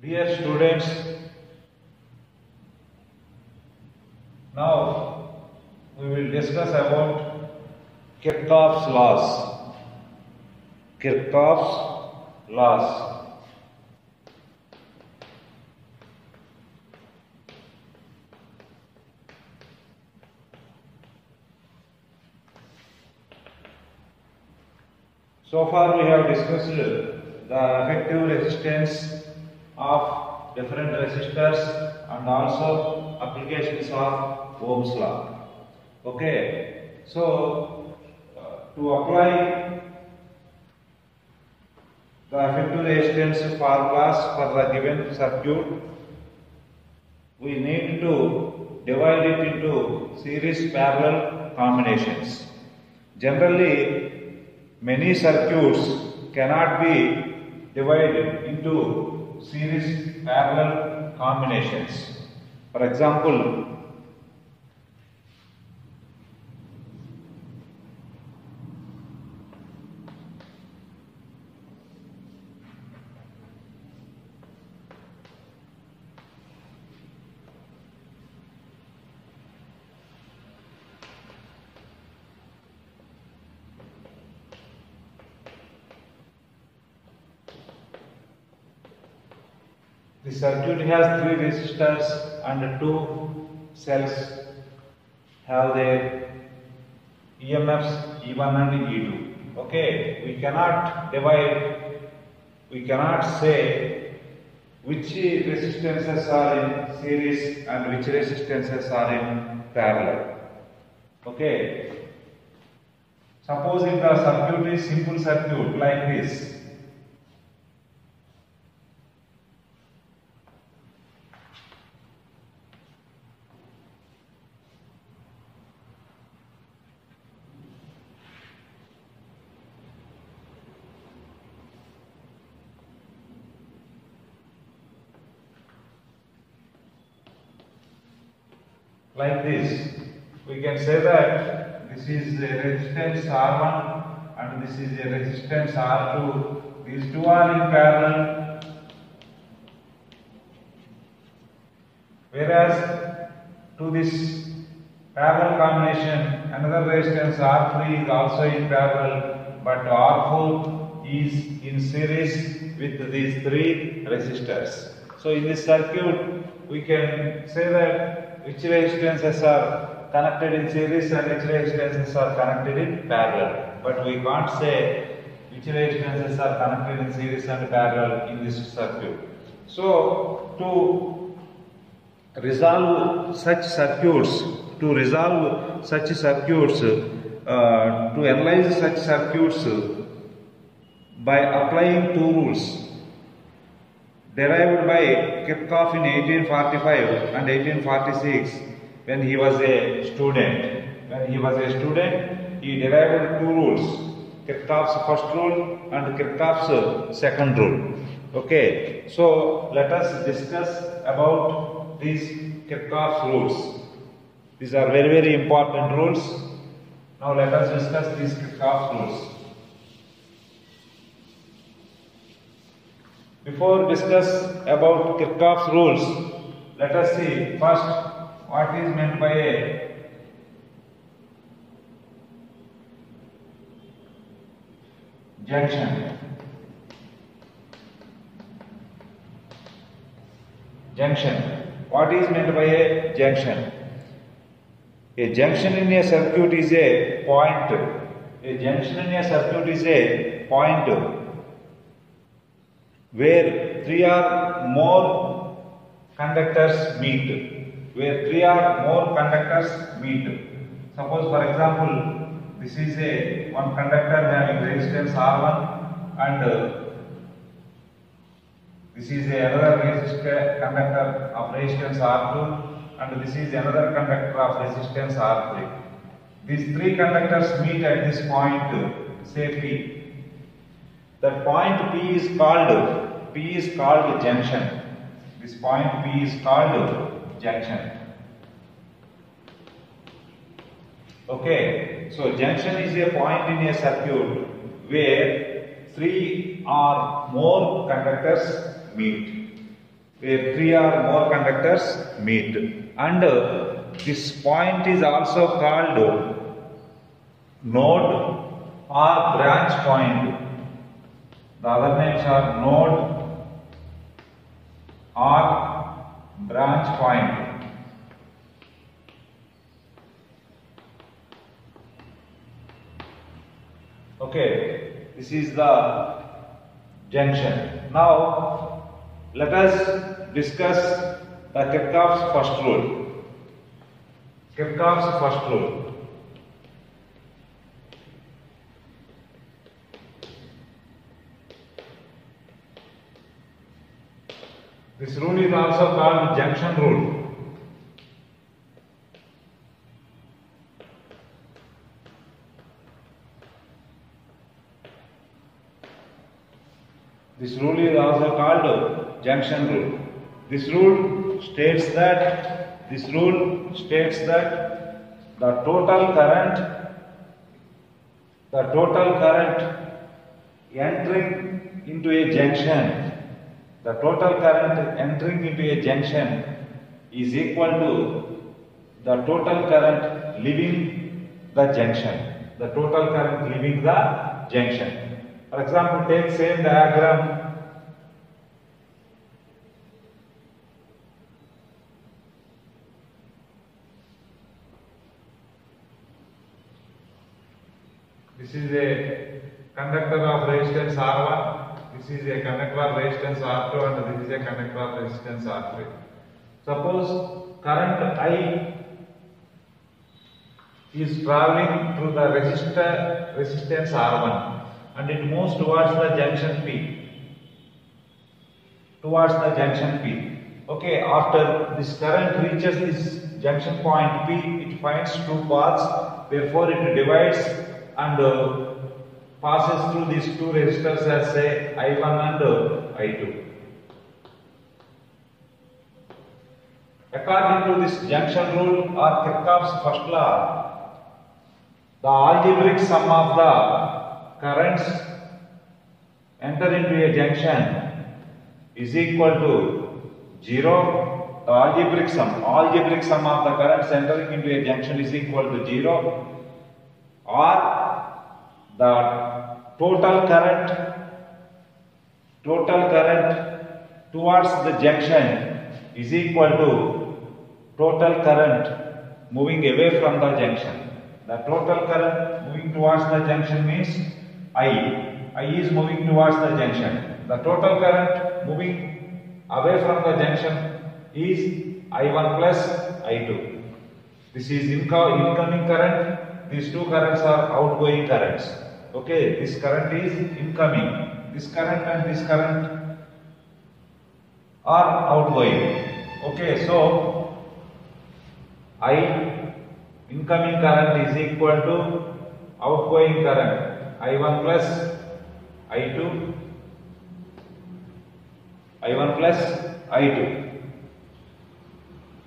Dear students, now we will discuss about Kirchhoff's laws. Kirchhoff's laws. So far we have discussed the effective resistance of different resistors and also applications of Ohm's law. Okay, so to apply the effective resistance formulas for the given circuit, we need to divide it into series parallel combinations. Generally, many circuits cannot be divided into series parallel combinations. For example, the circuit has three resistors and two cells have their EMFs E1 and E2. Okay, we cannot divide, we cannot say which resistances are in series and which resistances are in parallel. Okay, suppose if the circuit is simple circuit like this, like this, we can say that this is a resistance R1 and this is a resistance R2. These two are in parallel. Whereas to this parallel combination, another resistance R3 is also in parallel, but R4 is in series with these three resistors. So in this circuit, we can say that which resistances are connected in series and which resistances are connected in parallel. But we can't say which resistances are connected in series and parallel in this circuit. So to resolve such circuits, to analyze such circuits by applying two rules derived by Kirchhoff in 1845 and 1846 when he was a student. When he was a student, he derived two rules, Kirchhoff's first rule and Kirchhoff's second rule. Okay, so let us discuss about these Kirchhoff's rules. These are very, very important rules. Now let us discuss these Kirchhoff's rules. Before discuss about Kirchhoff's rules, let us see first what is meant by a junction. Junction. What is meant by a junction? A junction in a circuit is a point. A junction in a circuit is a point where three or more conductors meet. Where three or more conductors meet. Suppose, for example, this is a one conductor having resistance R1 and this is another conductor of resistance R2 and this is another conductor of resistance R3. These three conductors meet at this point, say P. That point P is called junction. This point P is called junction. Okay, so junction is a point in a circuit where three or more conductors meet. where 3 or more conductors meet, and this point is also called node or branch point. The other names are node or branch point. Okay, this is the junction. Now let us discuss the Kirchhoff's first rule. Kirchhoff's first rule. This rule is also called junction rule. This rule is also called junction rule. This rule states that the total current entering into a junction, is equal to the total current leaving the junction. For example, take same diagram. This is a conductor of resistance R1, this is a conductor of resistance R2, and this is a conductor of resistance R3. Suppose current I is traveling through the resistance R1 and it moves towards the junction P. Okay, after this current reaches this junction point P, it finds two paths, therefore it divides and passes through these two resistors as say I1 and I2. According to this junction rule or Kirchhoff's first law, the algebraic sum of the currents enter into a junction is equal to 0. The algebraic sum of the currents entering into a junction is equal to 0, or the total current towards the junction is equal to total current moving away from the junction. The total current moving towards the junction means I is moving towards the junction. The total current moving away from the junction is I1 plus I2. This is incoming current. These two currents are outgoing currents. Okay, this current is incoming. This current and this current are outgoing. Okay, so I incoming current is equal to outgoing current I1 plus I2.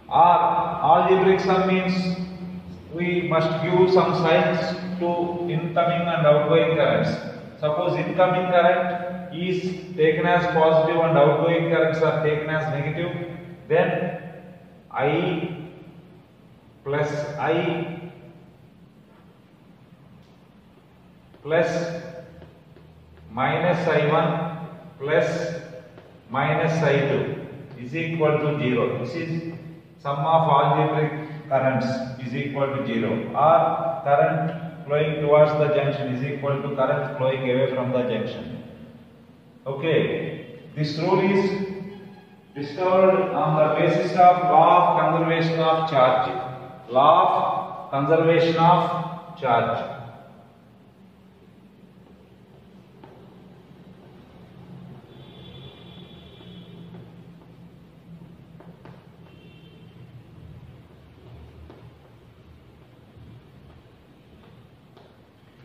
Algebraic sum means we must give some signs to incoming and outgoing currents. Suppose incoming current is taken as positive and outgoing currents are taken as negative, then I plus I plus minus I1 plus minus I2 is equal to 0. This is sum of algebraic currents is equal to 0, or current flowing towards the junction is equal to current flowing away from the junction. Okay, this rule is discovered on the basis of law of conservation of charge.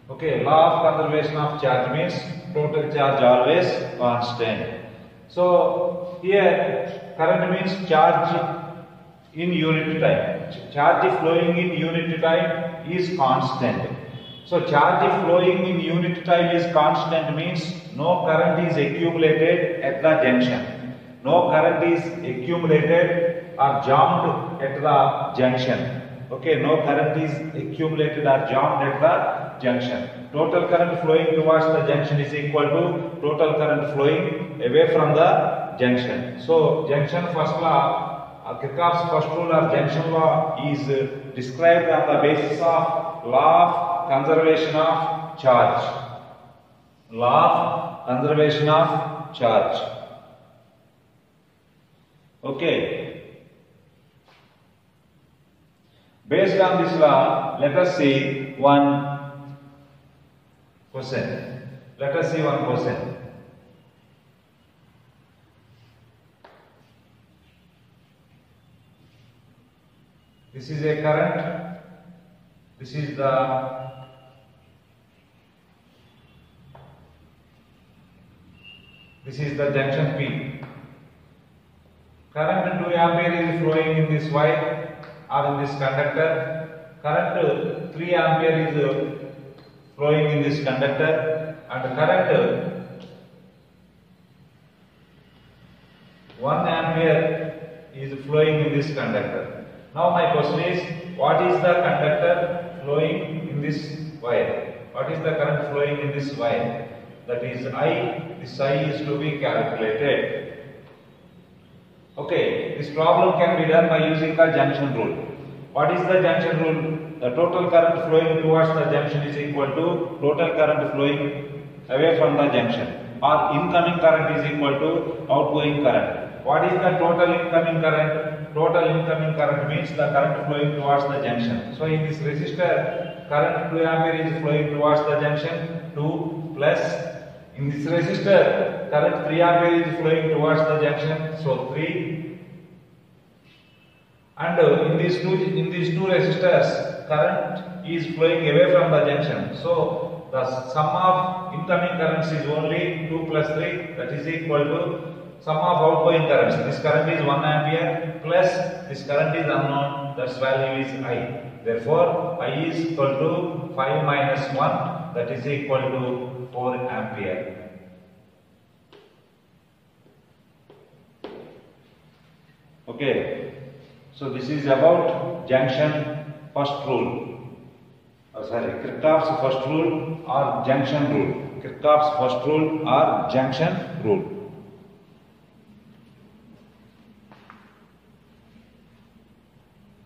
Okay, law of conservation of charge means total charge always constant. So here current means charge in unit time. Charge flowing in unit time is constant. So charge flowing in unit time is constant means no current is accumulated at the junction. no current is accumulated or jammed at the junction. Okay, no current is accumulated or jammed at the junction. Total current flowing towards the junction is equal to total current flowing away from the junction. So, junction first law, Kirchhoff's first rule or junction law is described on the basis of law of conservation of charge. Law of conservation of charge. Okay. Based on this law, let us see one question. Let us see one question. This is a current. This is the junction P. Current 2 ampere is flowing in this wire or in this conductor. Current 3 ampere is flowing in this conductor, and current 1 ampere is flowing in this conductor. Now my question is, what is the conductor flowing in this wire? What is the current flowing in this wire? That is I. This I is to be calculated. Okay, this problem can be done by using the junction rule. What is the junction rule? The total current flowing towards the junction is equal to total current flowing away from the junction, or incoming current is equal to outgoing current. What is the total incoming current? Total incoming current means the current flowing towards the junction. So in this resistor, current 2 ampere is flowing towards the junction, 2 plus. In this resistor, current 3 ampere is flowing towards the junction, so 3. And in these two resistors, current is flowing away from the junction. So the sum of incoming currents is only 2 plus 3, that is equal to sum of outgoing currents. This current is 1 ampere plus this current is unknown, that's value is I. Therefore, I is equal to 5 minus 1, that is equal to 4 ampere. Okay, so this is about junction first rule. Kirchhoff's first rule or junction rule. Kirchhoff's first rule or junction rule.